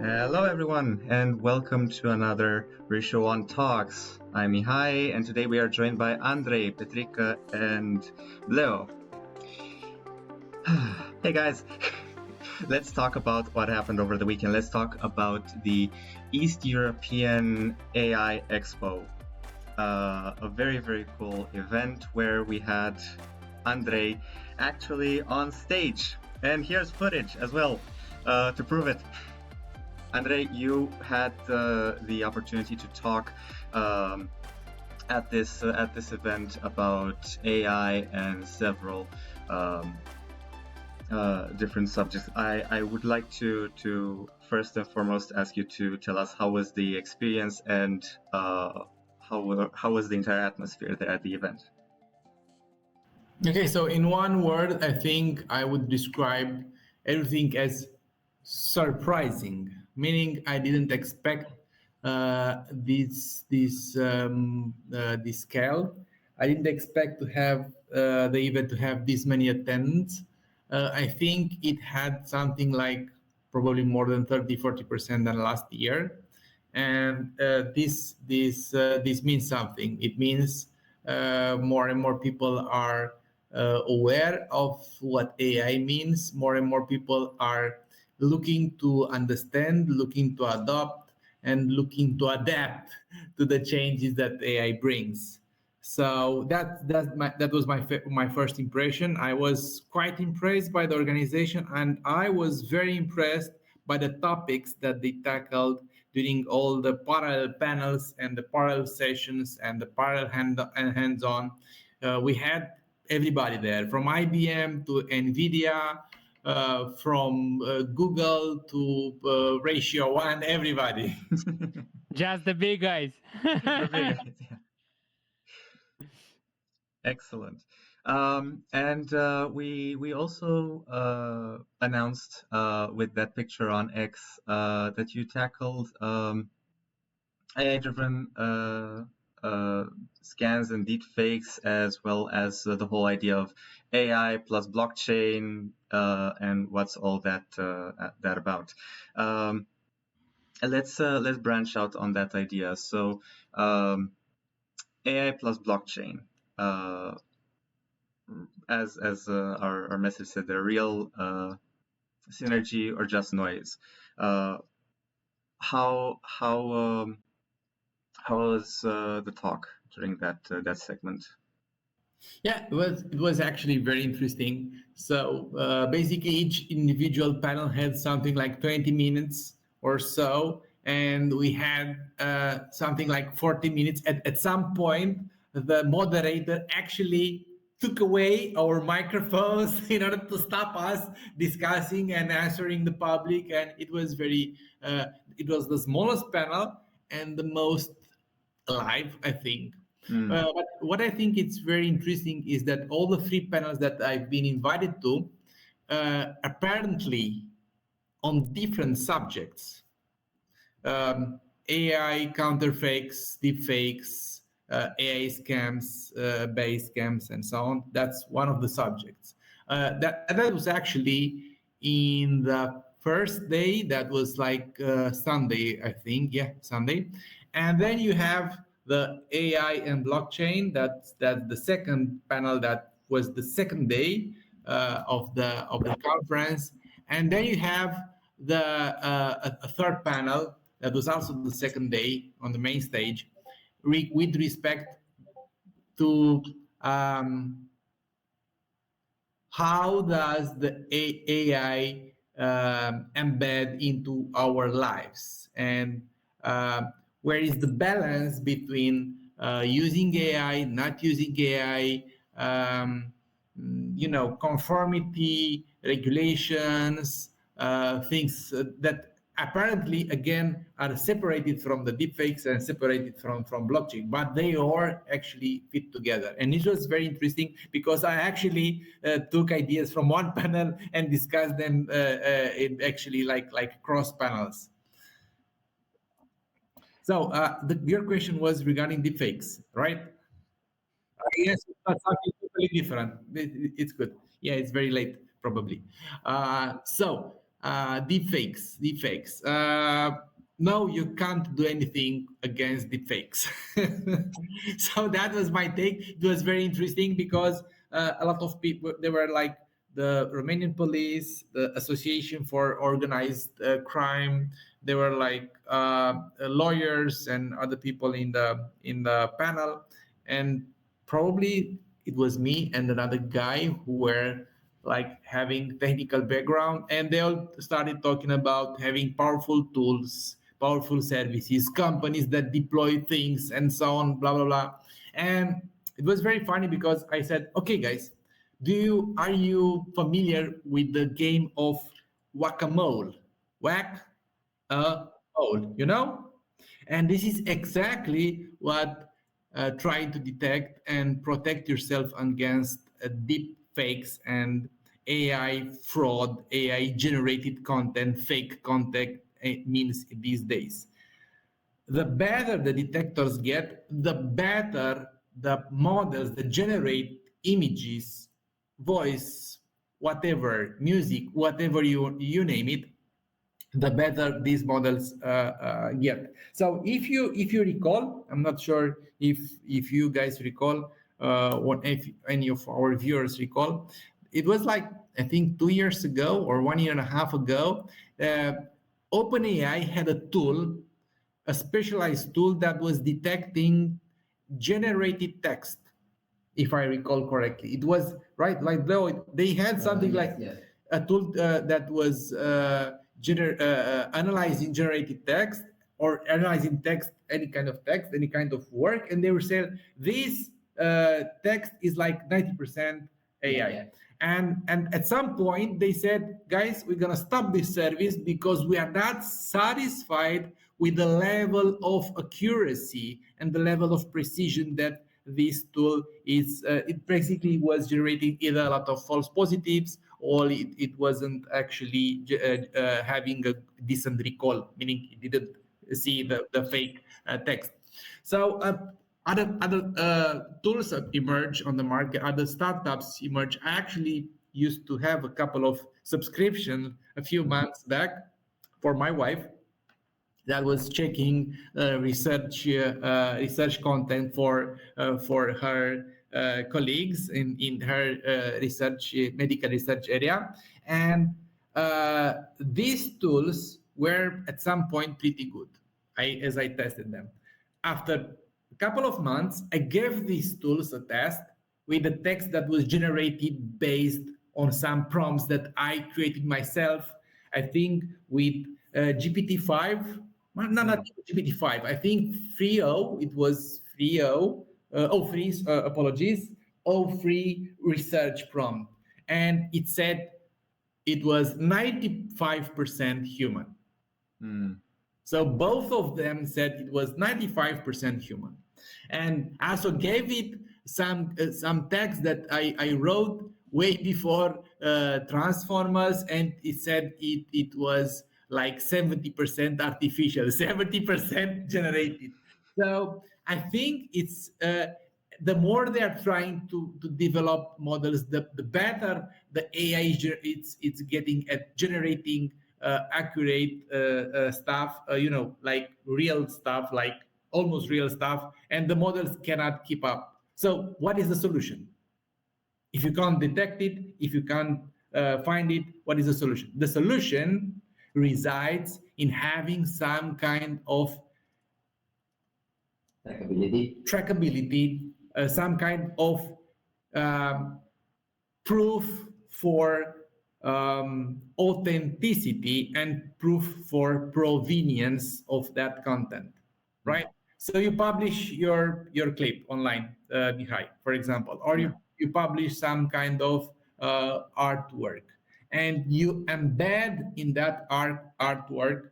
Hello everyone and welcome to another Ratio1 Talks. I'm Mihai and today we are joined by Andrei, Petrica and Bleo. Hey guys, let's talk about what happened over the weekend. Let's talk about the East European AI EXPO. A very, very cool event where we had Andrei actually on stage. And here's footage as well to prove it. Andrei, you had the opportunity to talk at this event about AI and several different subjects. I would like to first and foremost ask you to tell us how was the experience and how was the entire atmosphere there at the event. Okay, so in one word, I think I would describe everything as surprising, meaning I didn't expect this scale. I didn't expect to have the event to have this many attendants. I think it had something like probably more than 30-40% than last year, and this means something. It means more and more people are aware of what AI means. More and more people are looking to understand, looking to adopt, and looking to adapt to the changes that AI brings. So that was my first impression. I was quite impressed by the organization, and I was very impressed by the topics that they tackled during all the parallel panels and the parallel sessions and the parallel hands-on. We had everybody there, from IBM to NVIDIA, from Google to Ratio1, everybody. Just the big guys. The big guys, yeah. Excellent. And we also announced with that picture on X that you tackled AI-driven scans and deepfakes, as well as the whole idea of AI plus blockchain and what's all that about. Let's branch out on that idea. So AI plus blockchain. As our message said, they're real synergy or just noise. How was the talk during that segment? Yeah, it was actually very interesting. So basically, each individual panel had something like 20 minutes or so, and we had something like 40 minutes. At some point, the moderator actually took away our microphones in order to stop us discussing and answering the public, and it was it was the smallest panel and the most live, I think. But what I think it's very interesting is that all the three panels that I've been invited to, apparently on different subjects, AI counterfakes, deepfakes, AI scams, base scams, and so on. That's one of the subjects. That was actually in the first day. That was like Sunday, I think. Yeah, Sunday. And then you have the AI and blockchain. That's the second panel. That was the second day of the conference. And then you have a third panel that was also the second day on the main stage, with respect to how does the AI embed into our lives, and where is the balance between using AI, not using AI, conformity, regulations, things that apparently, again, are separated from the deepfakes and separated from blockchain, but they all actually fit together. And it was very interesting because I actually took ideas from one panel and discussed them in actually like cross panels. So your question was regarding deepfakes, right? Yes, that's something totally different. It's good. Yeah, it's very late, probably. So Deepfakes. No, you can't do anything against deepfakes. So that was my take. It was very interesting because a lot of people, they were like the Romanian police, the Association for Organized Crime. They were like lawyers and other people in the panel, and probably it was me and another guy who were like having technical background, and they all started talking about having powerful tools, powerful services, companies that deploy things, and so on, blah blah blah. And it was very funny because I said, okay guys, are you familiar with the game of whack-a-mole? Whack a mole, you know? And this is exactly what trying to detect and protect yourself against deep fakes and AI fraud, AI generated content, fake content means these days. The better the detectors get, the better the models that generate images, voice, whatever, music, whatever you name it, the better these models get. So if you recall, I'm not sure if you guys recall, if any of our viewers recall, it was like I think 2 years ago or 1 year and a half ago, OpenAI had a tool, a specialized tool that was detecting generated text, if I recall correctly. It was right, like though they had something like a tool that was analyzing generated text or analyzing text, any kind of text, any kind of work, and they were saying this text is like 90% AI. Yeah. And at some point they said, guys, we're gonna stop this service because we are not satisfied with the level of accuracy and the level of precision that this tool is. It basically was generating either a lot of false positives or it wasn't actually having a decent recall, meaning it didn't see the fake text. So other tools emerge on the market, other startups emerge. I actually used to have a couple of subscriptions a few months back for my wife that was checking research content for her colleagues in her medical research area, and these tools were at some point pretty good. As I tested them, after a couple of months, I gave these tools a test with the text that was generated based on some prompts that I created myself. I think with GPT-5. Not GPT-5. I think 3.0. It was 3.0. Apologies. 0.3 research prompt, and it said it was 95% human. So both of them said it was 95% human, and I also gave it some text that I wrote way before Transformers, and it said it was like 70% artificial, 70% generated. So I think it's the more they are trying to develop models, the better the AI it's getting at generating accurate stuff, like real stuff, like almost real stuff, and the models cannot keep up. So what is the solution? If you can't detect it, if you can't find it, what is the solution? The solution resides in having some kind of trackability, some kind of proof for authenticity and proof for provenience of that content, right? So you publish your clip online, Mihai, for example, or you publish some kind of artwork, and you embed in that artwork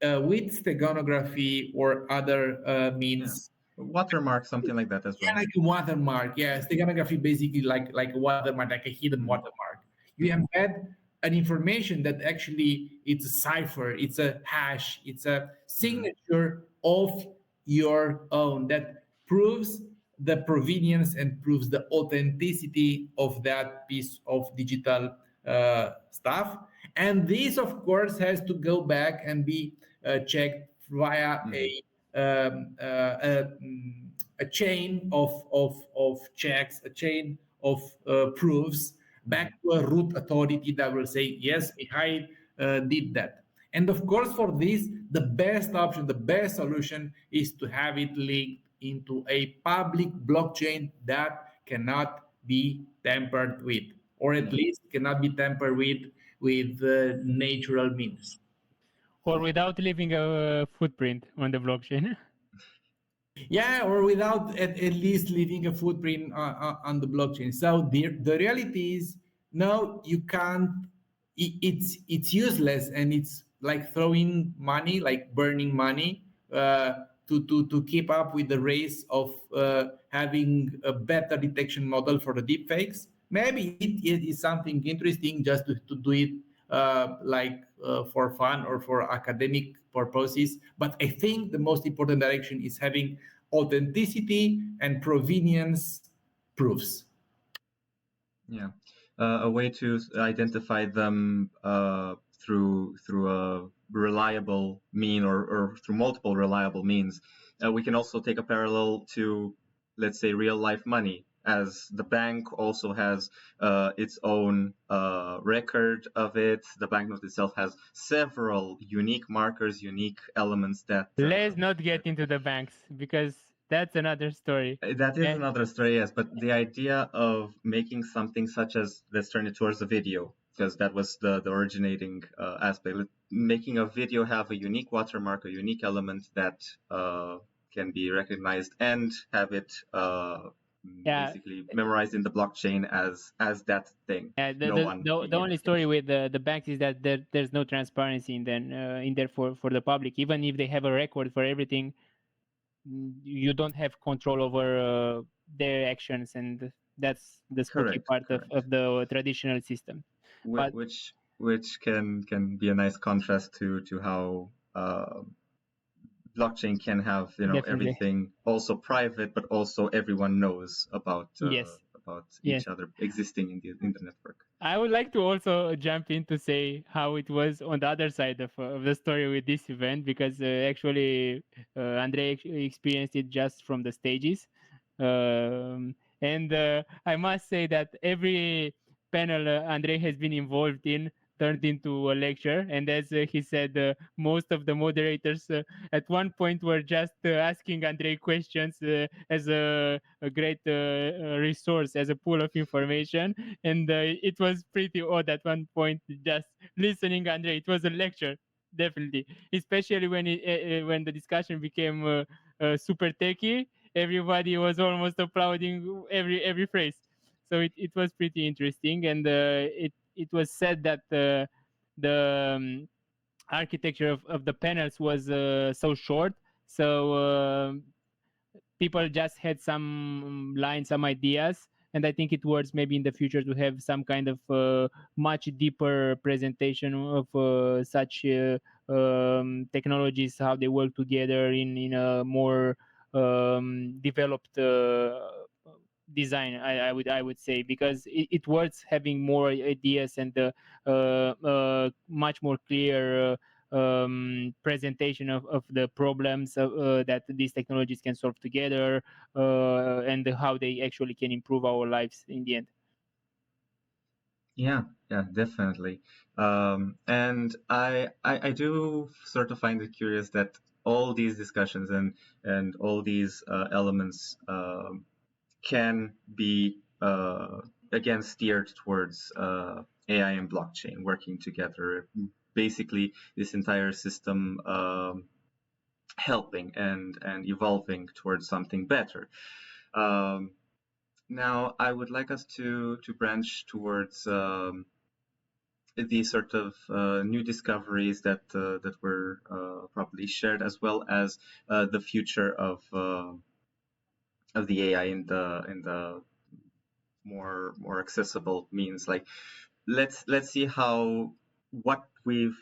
with steganography or other means. Watermark, something like that as well. Yeah, like a watermark. Yeah, steganography basically like a watermark, like a hidden watermark. You embed an information that actually it's a cipher, it's a hash, it's a signature of your own that proves the provenience and proves the authenticity of that piece of digital stuff. And this, of course, has to go back and be checked via a chain of checks, a chain of proofs back to a root authority that will say, yes, Mihai did that. And of course, for this, the best option, the best solution is to have it linked into a public blockchain that cannot be tampered with, or at least cannot be tampered with natural means. Or without leaving a footprint on the blockchain. Yeah, or without at least leaving a footprint on the blockchain. So the reality is, no, you can't. It's useless, and it's like throwing money, like burning money, to keep up with the race of having a better detection model for the deepfakes. Maybe it is something interesting just to do it for fun or for academic purposes. But I think the most important direction is having authenticity and provenience proofs. Yeah, a way to identify them through a reliable mean or through multiple reliable means. We can also take a parallel to, let's say, real life money, as the bank also has its own record of it. The banknote itself has several unique markers, unique elements that... Let's not get into the banks, because that's another story. That is another story, yes. But the idea of making something such as, let's turn it towards the video, because that was the originating aspect. Making a video have a unique watermark, a unique element that can be recognized, and have it basically memorized in the blockchain as that thing. Yeah, the only story with the banks is that there's no transparency in there for the public. Even if they have a record for everything, you don't have control over their actions, and that's the spooky part of the traditional system. Which can be a nice contrast to how blockchain can have everything also private, but also everyone knows about each other existing in the network. I would like to also jump in to say how it was on the other side of the story with this event, because actually Andrei experienced it just from the stages, and I must say that every panel Andrei has been involved in turned into a lecture. And as he said, most of the moderators at one point were just asking Andrei questions as a great resource, as a pool of information. And it was pretty odd at one point just listening Andrei. It was a lecture, definitely, especially when the discussion became super techy. Everybody was almost applauding every phrase. So it was pretty interesting, and it was said that the architecture of the panels was so short, so people just had some lines, some ideas, and I think it works maybe in the future to have some kind of much deeper presentation of such technologies, how they work together in a more developed design. I would say, because it works having more ideas and much more clear presentation of the problems that these technologies can solve together, and how they actually can improve our lives in the end. Yeah, definitely. And I do sort of find it curious that all these discussions and all these elements can be again steered towards AI and blockchain working together. Basically, this entire system helping and evolving towards something better. Now, I would like us to branch towards the sort of new discoveries that were probably shared, as well as the future of the AI in the more accessible means. Like, let's see how what we've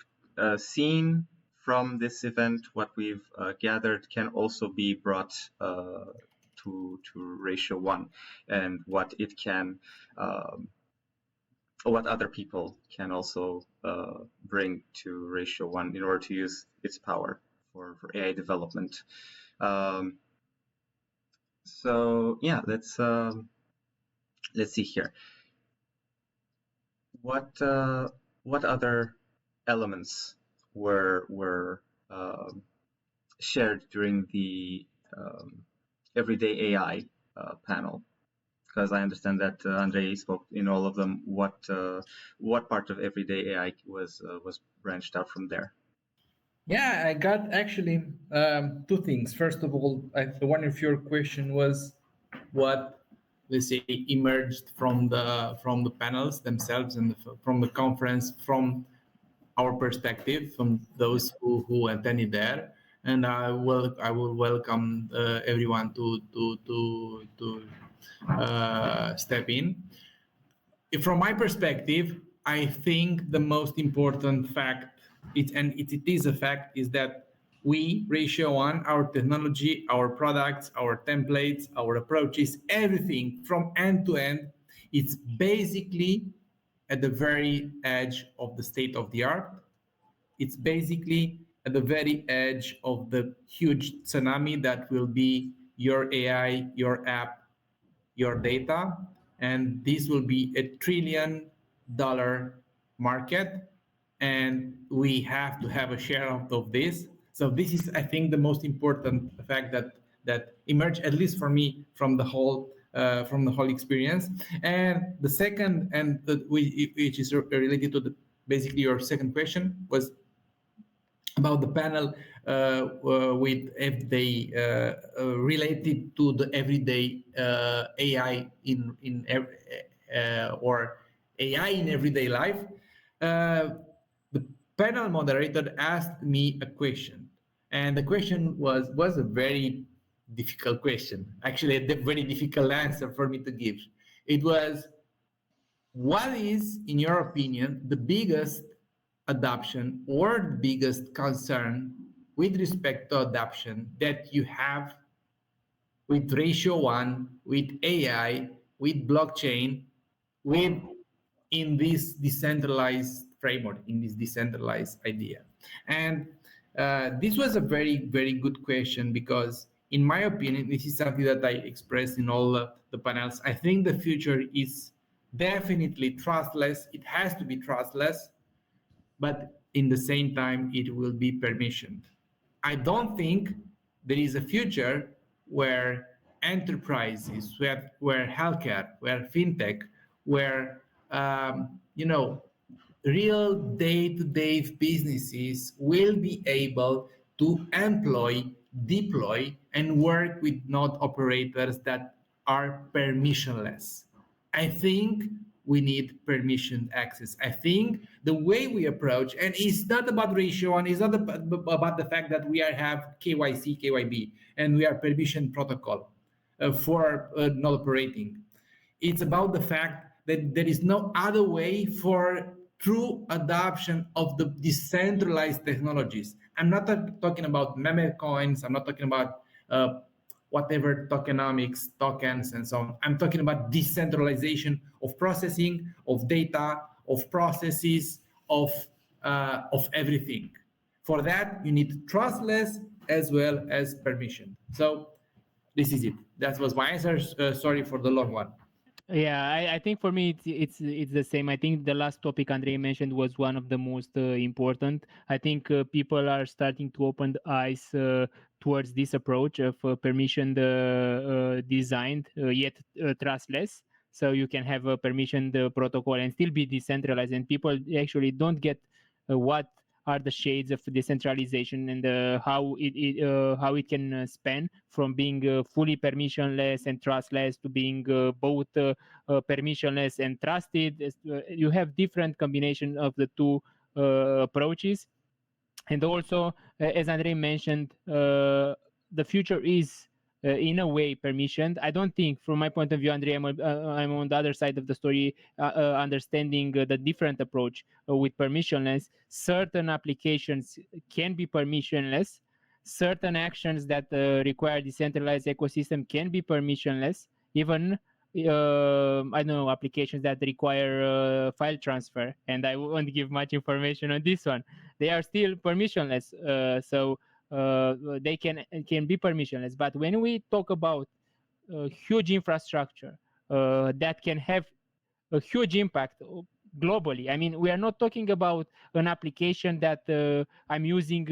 seen from this event, what we've gathered, can also be brought to Ratio1, and what it can what other people can also bring to Ratio1 in order to use its power for AI development. So yeah, let's see here. What other elements were shared during the Everyday AI panel? Because I understand that Andrei spoke in all of them. What part of Everyday AI was branched out from there? Yeah, I got actually two things. First of all, one of your question was what, let's say, emerged from the panels themselves and from the conference, from our perspective, from those who attended there. And I will welcome everyone to step in. From my perspective, I think the most important fact, it is a fact, is that we, Ratio1, our technology, our products, our templates, our approaches, everything from end to end, it's basically at the very edge of the state of the art. It's basically at the very edge of the huge tsunami that will be your AI, your app, your data, and this will be $1 trillion market, and we have to have a share of this. So this is, I think, the most important fact that emerged, at least for me, from the whole experience. And the second, which is related to basically your second question, was about the panel with if they related to the everyday AI or AI in everyday life. The panel moderator asked me a question, and the question was a very difficult question. Actually, a very difficult answer for me to give. It was, what is, in your opinion, the biggest adoption or the biggest concern with respect to adoption that you have with Ratio1, with AI, with blockchain, with in this decentralized framework, in this decentralized idea? And this was a very, very good question, because in my opinion, this is something that I expressed in all the panels. I think the future is definitely trustless. It has to be trustless, but in the same time, it will be permissioned. I don't think there is a future where enterprises, where healthcare, where fintech, where real day-to-day businesses will be able to employ, deploy, and work with node operators that are permissionless. I think we need permission access. I think the way we approach, and it's not about Ratio1, it's not about the fact that we have KYC, KYB, and we are permission protocol for node operating. It's about the fact that there is no other way for true adoption of the decentralized technologies. I'm not talking about meme coins. I'm not talking about whatever tokenomics, tokens, and so on. I'm talking about decentralization of processing, of data, of processes, of everything. For that, you need trustless as well as permission. So this is it. That was my answer. Sorry for the long one. Yeah, I think for me it's the same. I think the last topic Andrei mentioned was one of the most important. I think people are starting to open the eyes towards this approach of permissioned designed yet trustless. So you can have a permissioned protocol and still be decentralized, and people actually don't get what are the shades of decentralization and how it can span from being fully permissionless and trustless to being both permissionless and trusted. You have different combination of the two approaches. And also, as Andrei mentioned, the future is in a way permissioned. I don't think, from my point of view, Andrei, I'm on the other side of the story, understanding the different approach with permissionless. Certain applications can be permissionless. Certain actions that require decentralized ecosystem can be permissionless. Even I don't know, applications that require file transfer, and I won't give much information on this one. They are still permissionless, so they can be permissionless. But when we talk about huge infrastructure that can have a huge impact globally. I mean, we are not talking about an application that I'm using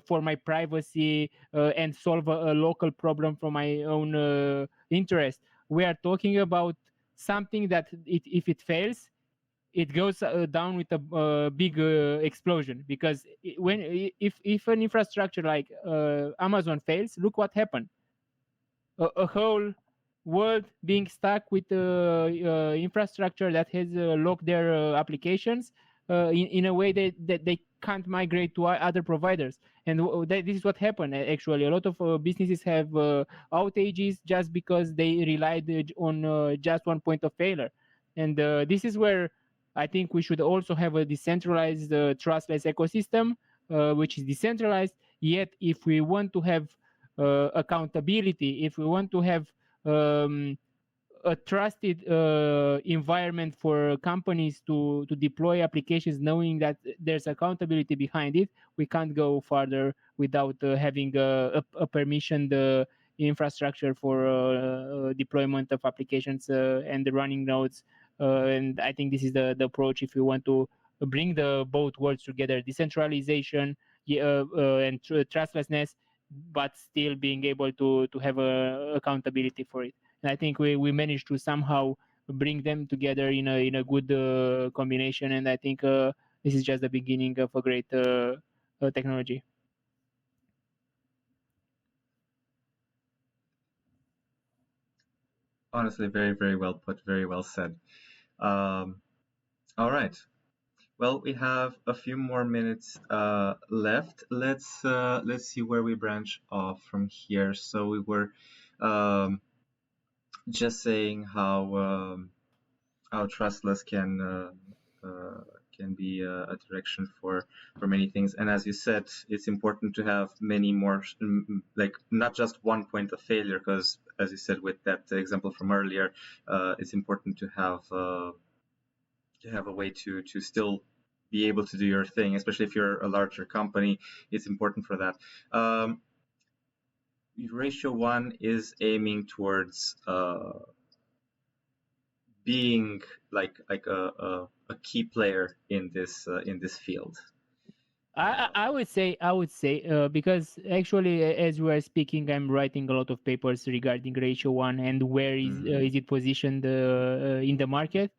for my privacy and solve a local problem for my own interest. We are talking about something that if it fails, it goes down with a big explosion. Because if an infrastructure like Amazon fails, look what happened. A whole world being stuck with infrastructure that has locked their applications in a way that they can't migrate to other providers. And this is what happened. Actually, a lot of businesses have outages just because they relied on just one point of failure. And this is where I think we should also have a decentralized trustless ecosystem, which is decentralized. Yet if we want to have accountability, if we want to have a trusted environment for companies to deploy applications, knowing that there's accountability behind it, we can't go further without having a permissioned infrastructure for deployment of applications and the running nodes. And I think this is the approach if you want to bring the both worlds together: decentralization and trustlessness, but still being able to have accountability for it. And I think we managed to somehow bring them together in a good combination. And I think this is just the beginning of a great technology. Honestly, very, very well put, very well said. All right. Well, we have a few more minutes left. Let's see where we branch off from here. So we were just saying how trustless can be a direction for many things. And as you said, it's important to have many more, like not just one point of failure, because as you said with that example from earlier, it's important to have a way to still be able to do your thing, especially if you're a larger company. It's important for that. Ratio1 is aiming towards being like a key player in this field. I would say because actually as we are speaking, I'm writing a lot of papers regarding Ratio1 and where is it positioned in the market.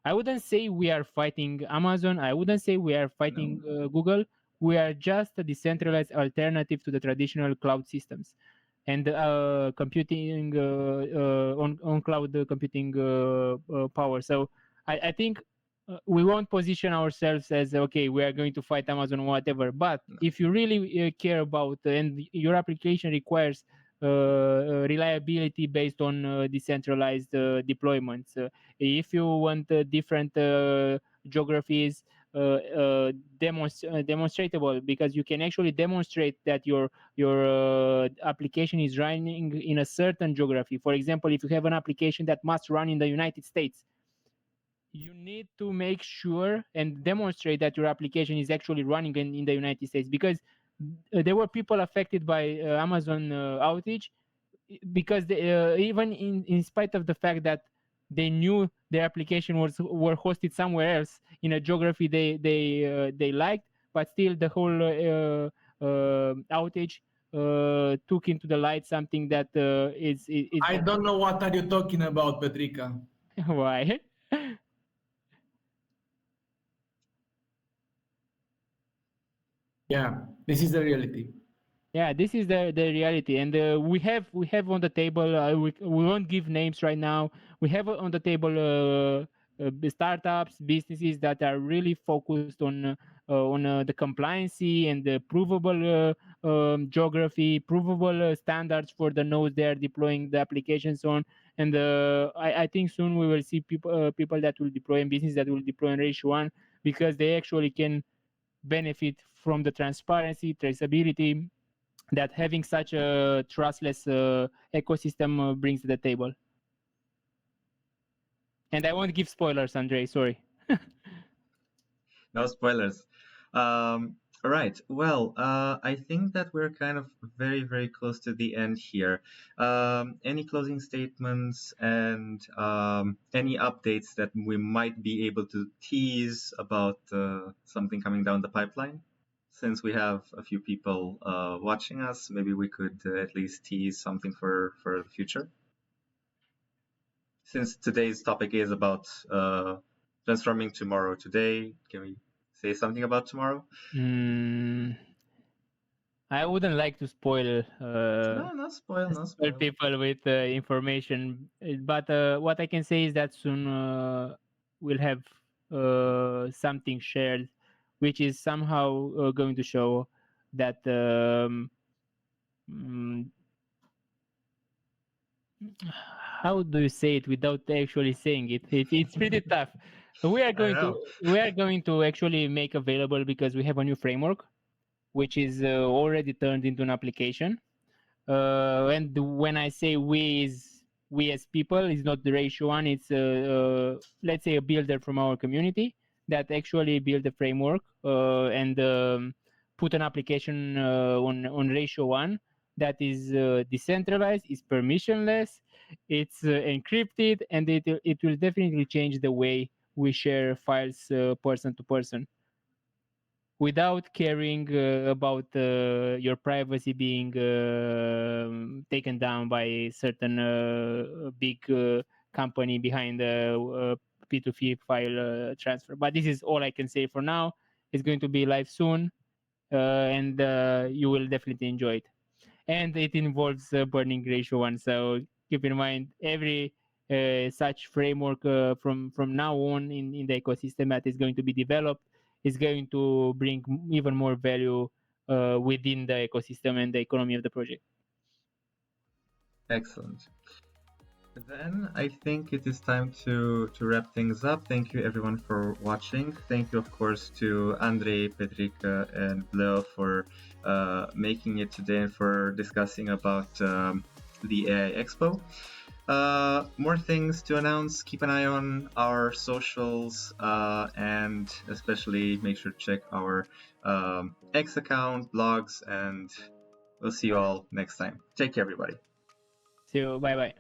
I wouldn't say we are fighting Amazon. I wouldn't say we are fighting Google. We are just a decentralized alternative to the traditional cloud systems and computing on cloud computing power. So I think we won't position ourselves as okay, we are going to fight Amazon or whatever. But if you really care about and your application requires reliability based on decentralized deployments, if you want different geographies demonstratable, because you can actually demonstrate that your application is running in a certain geography. For example, if you have an application that must run in the United States, you need to make sure and demonstrate that your application is actually running in the United States, because there were people affected by Amazon outage because they, even in spite of the fact that they knew their application were hosted somewhere else in a geography they liked, but still the whole outage took into the light something that is I don't know what are you talking about, Petrica. Why? Yeah, this is the reality. Yeah, this is the reality, and we have on the table. We won't give names right now. We have on the table startups, businesses that are really focused on the compliancy and the provable geography, provable standards for the nodes they are deploying the applications on. And I think soon we will see people that will deploy and businesses that will deploy on Ratio1, because they actually can benefit from the transparency, traceability that having such a trustless ecosystem brings to the table. And I won't give spoilers, Andrei. Sorry. No spoilers. All right. Well, I think that we're kind of very, very close to the end here. Any closing statements and any updates that we might be able to tease about something coming down the pipeline? Since we have a few people watching us, maybe we could at least tease something for the future. Since today's topic is about transforming tomorrow today, can we say something about tomorrow? I wouldn't like to spoil No spoil. people with information, but what I can say is that soon we'll have something shared, which is somehow going to show that how do you say it without actually saying it? It's pretty tough. We are going to actually make available, because we have a new framework, which is already turned into an application. And when I say we as people, it's not the Ratio1. It's let's say a builder from our community that actually built the framework and put an application on Ratio1 that is decentralized, is permissionless, it's encrypted, and it will definitely change the way we share files person to person, without caring about your privacy being taken down by a certain big company behind the P2P file transfer. But this is all I can say for now. It's going to be live soon, and you will definitely enjoy it. And it involves burning Ratio1, so keep in mind every such framework from now on in the ecosystem that is going to be developed is going to bring even more value within the ecosystem and the economy of the project. Excellent. Then I think it is time to wrap things up. Thank you everyone for watching. Thank you, of course, to Andrei, Petrica, and Bleo for making it today and for discussing about the AI Expo. More things to announce. Keep an eye on our socials and especially make sure to check our X account, blogs, and we'll see you all next time. Take care, everybody. So bye bye.